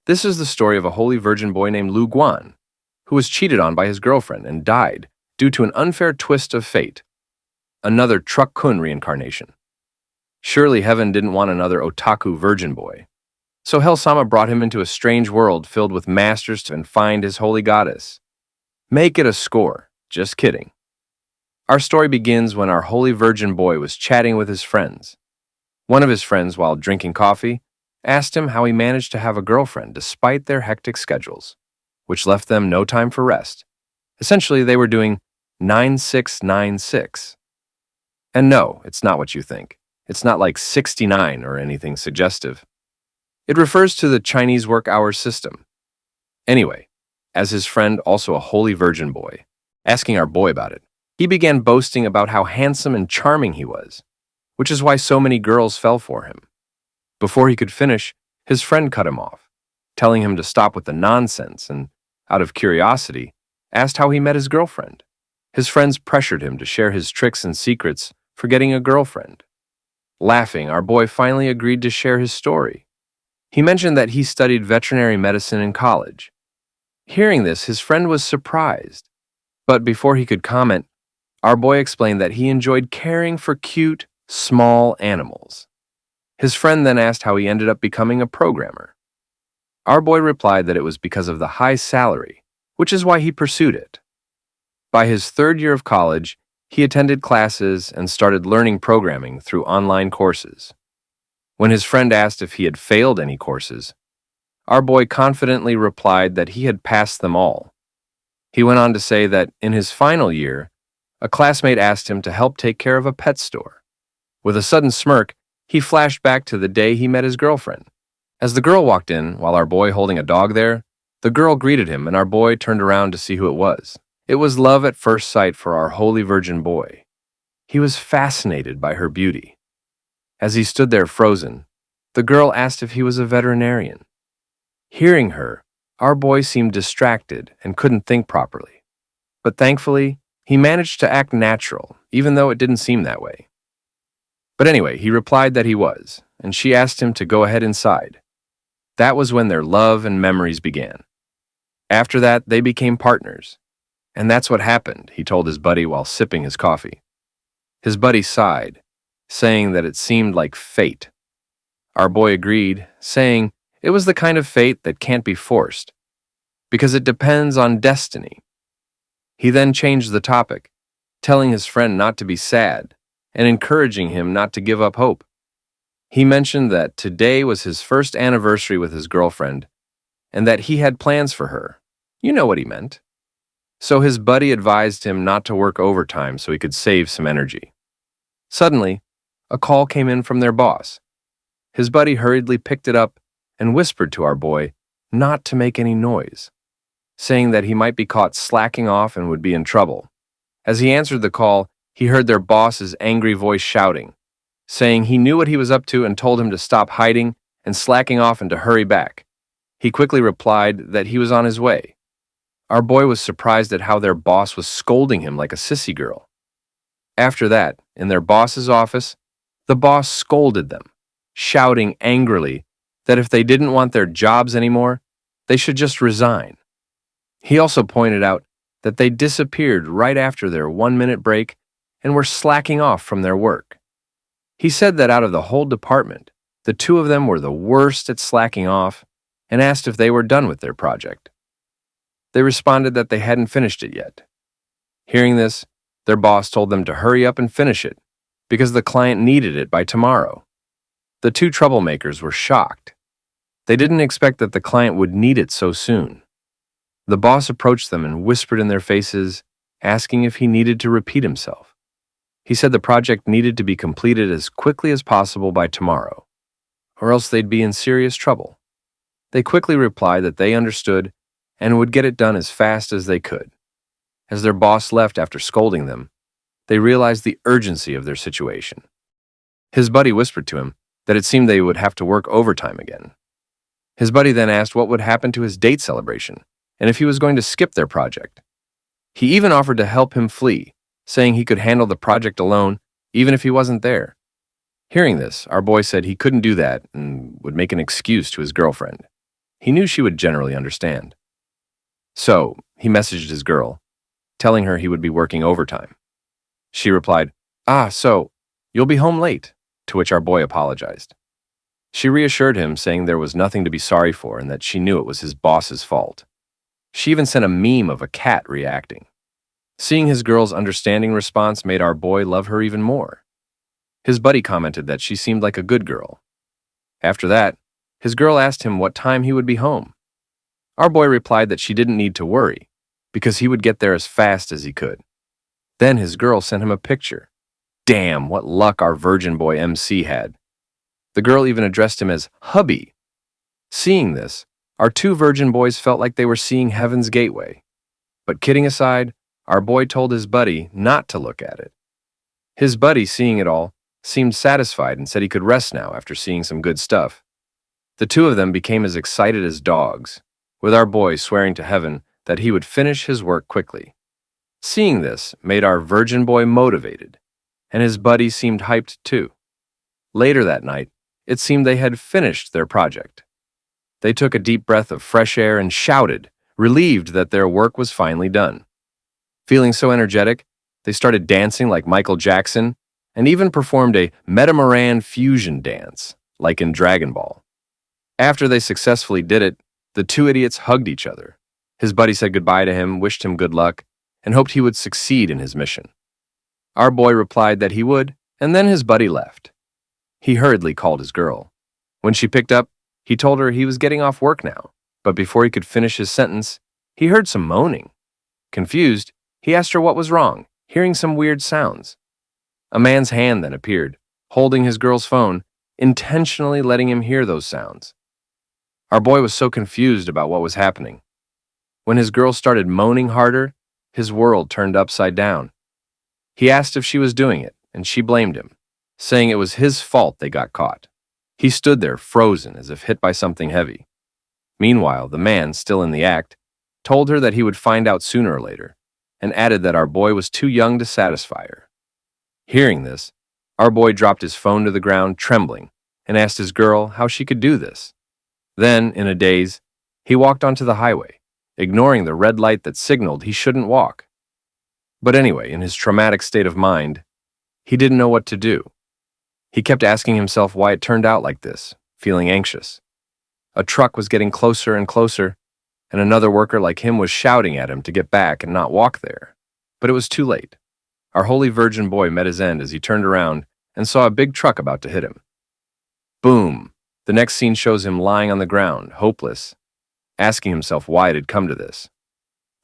This is the story of a holy virgin boy named Lu Guan, who was cheated on by his girlfriend and died due to an unfair twist of fate. Another Truck Kun reincarnation. Surely heaven didn't want another otaku virgin boy. So Hell-sama brought him into a strange world filled with masters to find his holy goddess. Make it a score. Just kidding. Our story begins when our holy virgin boy was chatting with his friends. One of his friends, while drinking coffee, asked him how he managed to have a girlfriend despite their hectic schedules, which left them no time for rest. Essentially, they were doing 9696. And no, it's not what you think. It's not like 69 or anything suggestive. It refers to the Chinese work hour system. Anyway, as his friend, also a holy virgin boy, asking our boy about it, he began boasting about how handsome and charming he was, which is why so many girls fell for him. Before he could finish, his friend cut him off, telling him to stop with the nonsense and, out of curiosity, asked how he met his girlfriend. His friends pressured him to share his tricks and secrets for getting a girlfriend. Laughing, our boy finally agreed to share his story. He mentioned that he studied veterinary medicine in college. Hearing this, his friend was surprised. But before he could comment, our boy explained that he enjoyed caring for cute, small animals. His friend then asked how he ended up becoming a programmer. Our boy replied that it was because of the high salary, which is why he pursued it. By his third year of college, he attended classes and started learning programming through online courses. When his friend asked if he had failed any courses, our boy confidently replied that he had passed them all. He went on to say that in his final year, a classmate asked him to help take care of a pet store. With a sudden smirk, he flashed back to the day he met his girlfriend. As the girl walked in, while our boy holding a dog there, the girl greeted him and our boy turned around to see who it was. It was love at first sight for our holy virgin boy. He was fascinated by her beauty. As he stood there frozen, the girl asked if he was a veterinarian. Hearing her, our boy seemed distracted and couldn't think properly. But thankfully, he managed to act natural, even though it didn't seem that way. But anyway, he replied that he was, and she asked him to go ahead inside. That was when their love and memories began. After that, they became partners. And that's what happened, he told his buddy while sipping his coffee. His buddy sighed, saying that it seemed like fate. Our boy agreed, saying it was the kind of fate that can't be forced, because it depends on destiny. He then changed the topic, telling his friend not to be sad and encouraging him not to give up hope. He mentioned that today was his first anniversary with his girlfriend and that he had plans for her. You know what he meant. So his buddy advised him not to work overtime so he could save some energy. Suddenly, a call came in from their boss. His buddy hurriedly picked it up and whispered to our boy not to make any noise, saying that he might be caught slacking off and would be in trouble. As he answered the call, he heard their boss's angry voice shouting, saying he knew what he was up to and told him to stop hiding and slacking off and to hurry back. He quickly replied that he was on his way. Our boy was surprised at how their boss was scolding him like a sissy girl. After that, in their boss's office, the boss scolded them, shouting angrily that if they didn't want their jobs anymore, they should just resign. He also pointed out that they disappeared right after their 1-minute break and were slacking off from their work. He said that out of the whole department, the two of them were the worst at slacking off and asked if they were done with their project. They responded that they hadn't finished it yet. Hearing this, their boss told them to hurry up and finish it because the client needed it by tomorrow. The two troublemakers were shocked. They didn't expect that the client would need it so soon. The boss approached them and whispered in their faces, asking if he needed to repeat himself. He said the project needed to be completed as quickly as possible by tomorrow, or else they'd be in serious trouble. They quickly replied that they understood and would get it done as fast as they could. As their boss left after scolding them, they realized the urgency of their situation. His buddy whispered to him that it seemed they would have to work overtime again. His buddy then asked what would happen to his date celebration and if he was going to skip their project. He even offered to help him flee, saying he could handle the project alone even if he wasn't there. Hearing this, our boy said he couldn't do that and would make an excuse to his girlfriend. He knew she would generally understand. So, he messaged his girl, telling her he would be working overtime. She replied, so, you'll be home late, to which our boy apologized. She reassured him, saying there was nothing to be sorry for and that she knew it was his boss's fault. She even sent a meme of a cat reacting. Seeing his girl's understanding response made our boy love her even more. His buddy commented that she seemed like a good girl. After that, his girl asked him what time he would be home. Our boy replied that she didn't need to worry, because he would get there as fast as he could. Then his girl sent him a picture. Damn, what luck our virgin boy MC had. The girl even addressed him as hubby. Seeing this, our two virgin boys felt like they were seeing heaven's gateway. But kidding aside, our boy told his buddy not to look at it. His buddy, seeing it all, seemed satisfied and said he could rest now after seeing some good stuff. The two of them became as excited as dogs, with our boy swearing to heaven that he would finish his work quickly. Seeing this made our virgin boy motivated, and his buddy seemed hyped too. Later that night, it seemed they had finished their project. They took a deep breath of fresh air and shouted, relieved that their work was finally done. Feeling so energetic, they started dancing like Michael Jackson and even performed a Metamaran fusion dance, like in Dragon Ball. After they successfully did it, the two idiots hugged each other. His buddy said goodbye to him, wished him good luck, and hoped he would succeed in his mission. Our boy replied that he would, and then his buddy left. He hurriedly called his girl. When she picked up, he told her he was getting off work now, but before he could finish his sentence, he heard some moaning. Confused, he asked her what was wrong, hearing some weird sounds. A man's hand then appeared, holding his girl's phone, intentionally letting him hear those sounds. Our boy was so confused about what was happening. When his girl started moaning harder, his world turned upside down. He asked if she was doing it, and she blamed him, saying it was his fault they got caught. He stood there frozen as if hit by something heavy. Meanwhile, the man, still in the act, told her that he would find out sooner or later, and added that our boy was too young to satisfy her. Hearing this, our boy dropped his phone to the ground, trembling, and asked his girl how she could do this. Then, in a daze, he walked onto the highway, ignoring the red light that signaled he shouldn't walk. But anyway, in his traumatic state of mind, he didn't know what to do. He kept asking himself why it turned out like this, feeling anxious. A truck was getting closer and closer, and another worker like him was shouting at him to get back and not walk there. But it was too late. Our holy virgin boy met his end as he turned around and saw a big truck about to hit him. Boom! The next scene shows him lying on the ground, hopeless, asking himself why it had come to this.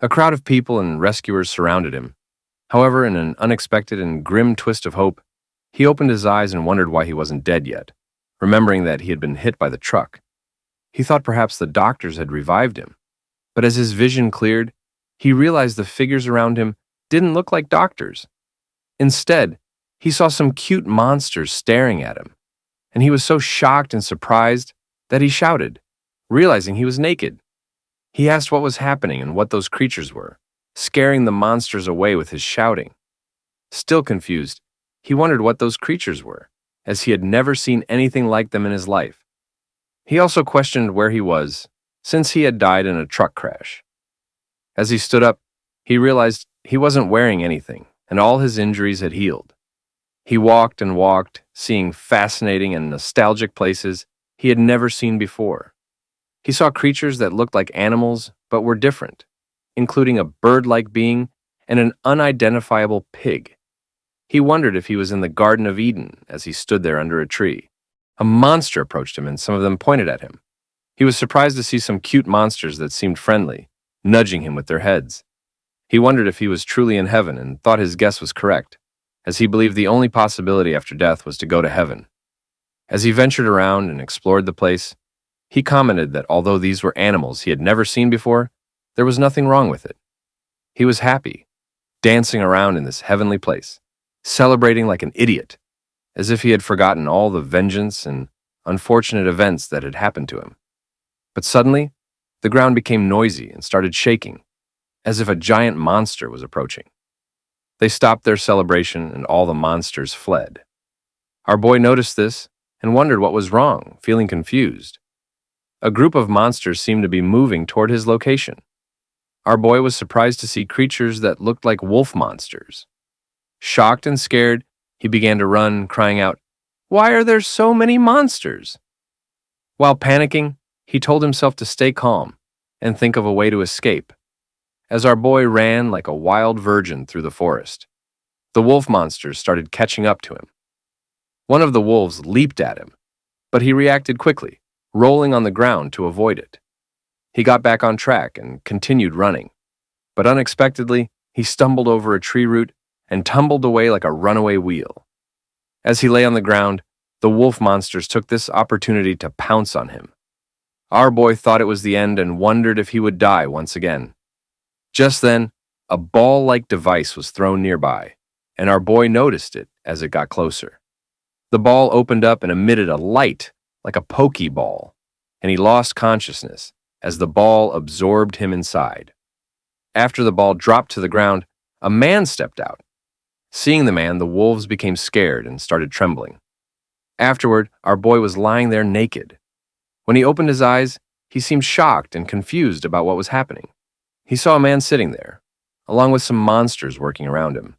A crowd of people and rescuers surrounded him. However, in an unexpected and grim twist of hope, he opened his eyes and wondered why he wasn't dead yet, remembering that he had been hit by the truck. He thought perhaps the doctors had revived him, but as his vision cleared, he realized the figures around him didn't look like doctors. Instead, he saw some cute monsters staring at him, and he was so shocked and surprised that he shouted, realizing he was naked. He asked what was happening and what those creatures were, scaring the monsters away with his shouting. Still confused, he wondered what those creatures were, as he had never seen anything like them in his life. He also questioned where he was, since he had died in a truck crash. As he stood up, he realized he wasn't wearing anything, and all his injuries had healed. He walked and walked, seeing fascinating and nostalgic places he had never seen before. He saw creatures that looked like animals but were different, including a bird-like being and an unidentifiable pig. He wondered if he was in the Garden of Eden as he stood there under a tree. A monster approached him and some of them pointed at him. He was surprised to see some cute monsters that seemed friendly, nudging him with their heads. He wondered if he was truly in heaven and thought his guess was correct, as he believed the only possibility after death was to go to heaven. As he ventured around and explored the place, he commented that although these were animals he had never seen before, there was nothing wrong with it. He was happy, dancing around in this heavenly place, celebrating like an idiot, as if he had forgotten all the vengeance and unfortunate events that had happened to him. But suddenly, the ground became noisy and started shaking, as if a giant monster was approaching. They stopped their celebration and all the monsters fled. Our boy noticed this and wondered what was wrong, feeling confused. a group of monsters seemed to be moving toward his location. Our boy was surprised to see creatures that looked like wolf monsters. Shocked and scared, he began to run, crying out, "Why are there so many monsters?" While panicking, he told himself to stay calm and think of a way to escape. As our boy ran like a wild virgin through the forest, the wolf monsters started catching up to him. One of the wolves leaped at him, but he reacted quickly, rolling on the ground to avoid it. He got back on track and continued running, but unexpectedly, he stumbled over a tree root and tumbled away like a runaway wheel. As he lay on the ground, the wolf monsters took this opportunity to pounce on him. Our boy thought it was the end and wondered if he would die once again. Just then, a ball-like device was thrown nearby, and our boy noticed it as it got closer. The ball opened up and emitted a light like a pokeball, and he lost consciousness as the ball absorbed him inside. After the ball dropped to the ground, a man stepped out. Seeing the man, the wolves became scared and started trembling. Afterward, our boy was lying there naked. When he opened his eyes, he seemed shocked and confused about what was happening. He saw a man sitting there, along with some monsters working around him,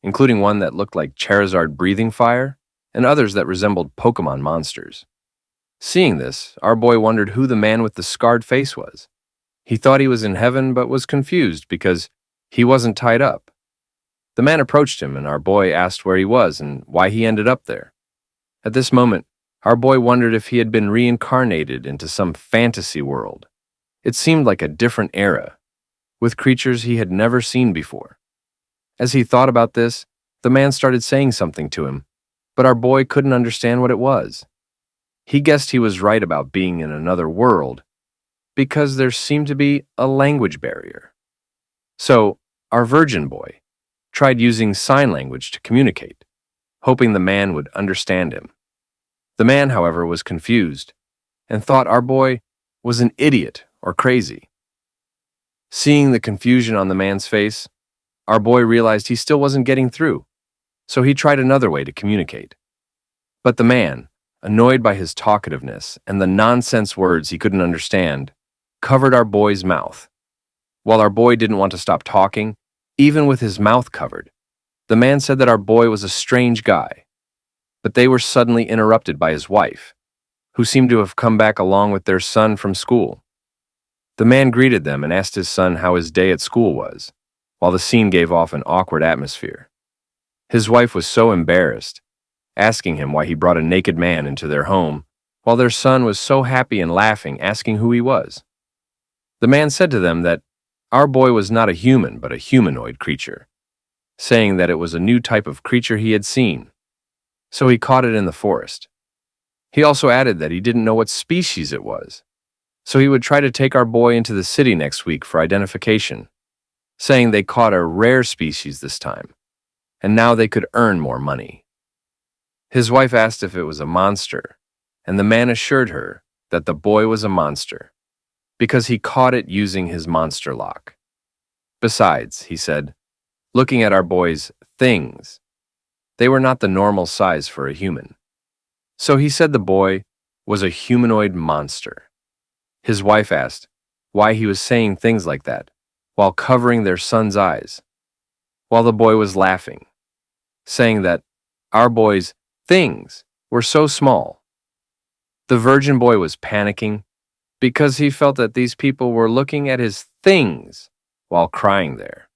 including one that looked like Charizard breathing fire and others that resembled Pokemon monsters. Seeing this, our boy wondered who the man with the scarred face was. He thought he was in heaven but was confused because he wasn't tied up. The man approached him and our boy asked where he was and why he ended up there. At this moment, our boy wondered if he had been reincarnated into some fantasy world. It seemed like a different era, with creatures he had never seen before. As he thought about this, the man started saying something to him, but our boy couldn't understand what it was. He guessed he was right about being in another world, because there seemed to be a language barrier. So, our virgin boy tried using sign language to communicate, hoping the man would understand him. The man, however, was confused and thought our boy was an idiot or crazy. Seeing the confusion on the man's face, our boy realized he still wasn't getting through, so he tried another way to communicate. But the man, annoyed by his talkativeness and the nonsense words he couldn't understand, covered our boy's mouth. While our boy didn't want to stop talking, even with his mouth covered, the man said that our boy was a strange guy. But they were suddenly interrupted by his wife, who seemed to have come back along with their son from school. The man greeted them and asked his son how his day at school was, while the scene gave off an awkward atmosphere. His wife was so embarrassed, asking him why he brought a naked man into their home, while their son was so happy and laughing, asking who he was. The man said to them that our boy was not a human but a humanoid creature, saying that it was a new type of creature he had seen, so he caught it in the forest. He also added that he didn't know what species it was, so he would try to take our boy into the city next week for identification, saying they caught a rare species this time, and now they could earn more money. His wife asked if it was a monster, and the man assured her that the boy was a monster, because he caught it using his monster lock. Besides, he said, looking at our boy's things, they were not the normal size for a human. So he said the boy was a humanoid monster. His wife asked why he was saying things like that while covering their son's eyes, while the boy was laughing, saying that our boy's things were so small. The virgin boy was panicking because he felt that these people were looking at his things while crying there.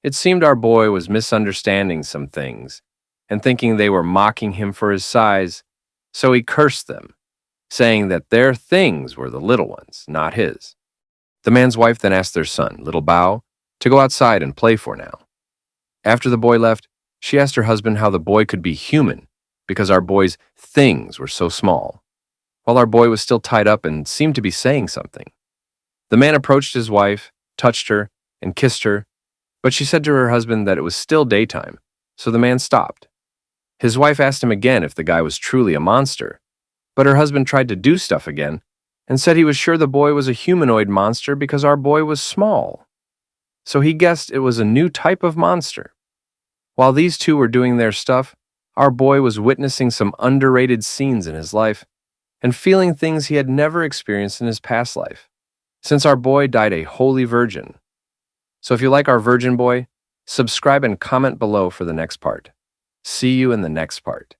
It seemed our boy was misunderstanding some things and thinking they were mocking him for his size, so he cursed them, saying that their things were the little ones, not his. The man's wife then asked their son, Little Bao, to go outside and play for now. After the boy left, she asked her husband how the boy could be human because our boy's things were so small, while our boy was still tied up and seemed to be saying something. The man approached his wife, touched her, and kissed her, but she said to her husband that it was still daytime, so the man stopped. His wife asked him again if the guy was truly a monster, but her husband tried to do stuff again and said he was sure the boy was a humanoid monster because our boy was small. So he guessed it was a new type of monster. While these two were doing their stuff, our boy was witnessing some underrated scenes in his life, and feeling things he had never experienced in his past life, since our boy died a holy virgin. So if you like our virgin boy, subscribe and comment below for the next part. See you in the next part.